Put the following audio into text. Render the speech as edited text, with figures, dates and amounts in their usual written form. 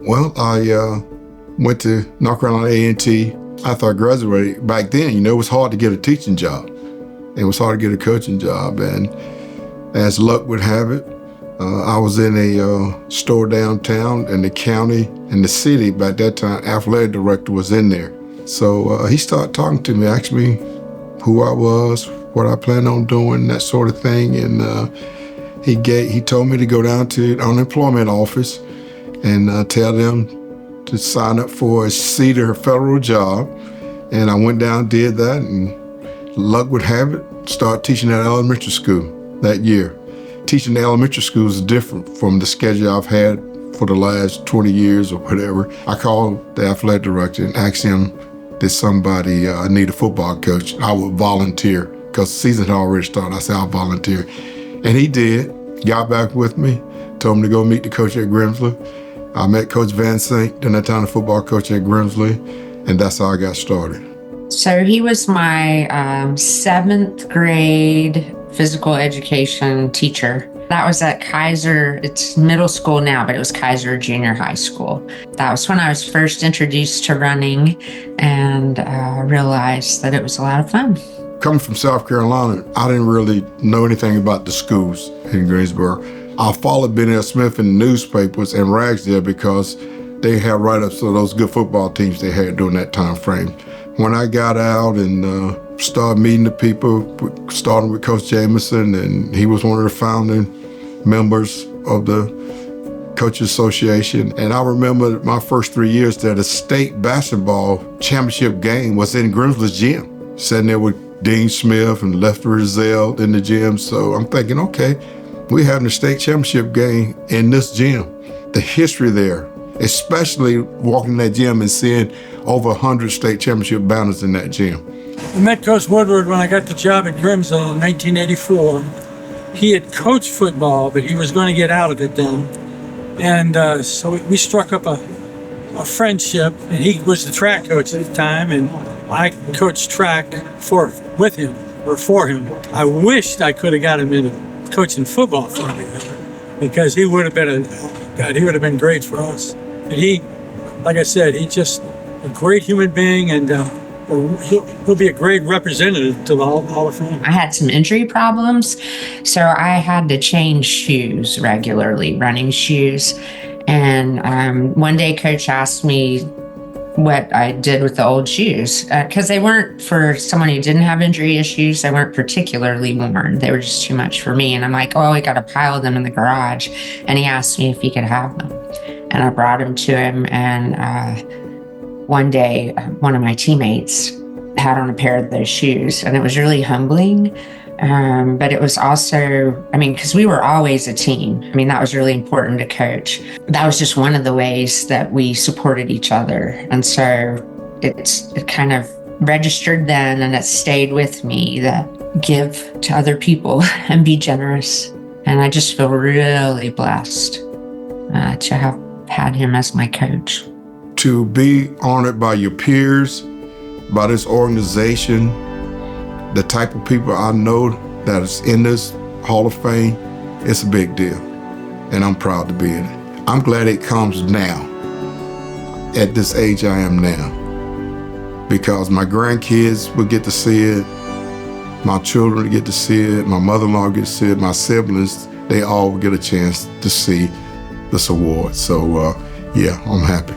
Well, I went to North Carolina A&T. After I graduated, back then, it was hard to get a teaching job. It was hard to get a coaching job. And as luck would have it, I was in a store downtown, and the county and the city, by that time, athletic director was in there. So he started talking to me, asked me who I was, what I planned on doing, that sort of thing. And he told me to go down to the unemployment office and tell them to sign up for a Cedar federal job. And I went down, did that, and luck would have it, started teaching at elementary school that year. Teaching the elementary school is different from the schedule I've had for the last 20 years or whatever. I called the athletic director and asked him, did somebody need a football coach? I would volunteer, because the season had already started. I said, I'll volunteer. And he did, got back with me, told me to go meet the coach at Grimsley. I met Coach Van St, then I time the football coach at Grimsley, and that's how I got started. So he was my 7th grade physical education teacher. That was at Kaiser. It's middle school now, but it was Kaiser Junior High School. That was when I was first introduced to running and realized that it was a lot of fun. Coming from South Carolina, I didn't really know anything about the schools in Greensboro. I followed Benny L. Smith in the newspapers and Ragsdale because they had write-ups of those good football teams they had during that time frame. When I got out and started meeting the people, starting with Coach Jameson, and he was one of the founding members of the Coaches Association. And I remember my first 3 years that a state basketball championship game was in Grimsley's gym, sitting there with Dean Smith and Lefty Rizell in the gym. So I'm thinking, okay, we're having a state championship game in this gym. The history there, especially walking in that gym and seeing over 100 state championship banners in that gym. I met Coach Woodward when I got the job at Grimsville in 1984. He had coached football, but he was going to get out of it then. And so we struck up a friendship, and he was the track coach at the time, and I coached track for him. I wished I could have got him into coaching football for me, because he would have been great for us. And he, like I said, he's just a great human being, and he'll be a great representative to the Hall of Fame. I had some injury problems, so I had to change shoes regularly, running shoes. And one day Coach asked me what I did with the old shoes, because they weren't, for someone who didn't have injury issues, they weren't particularly worn. They were just too much for me. And I'm like, oh, we got a pile of them in the garage. And he asked me if he could have them. And I brought them to him. And one day, one of my teammates had on a pair of those shoes. And it was really humbling. But it was also, because we were always a team. That was really important to Coach. That was just one of the ways that we supported each other. And so it kind of registered then, and it stayed with me, that give to other people and be generous. And I just feel really blessed to have had him as my coach. To be honored by your peers, by this organization, the type of people I know that is in this Hall of Fame, it's a big deal. And I'm proud to be in it. I'm glad it comes now, at this age I am now, because my grandkids will get to see it, my children will get to see it, my mother-in-law get to see it, my siblings, they all will get a chance to see this award. So yeah, I'm happy.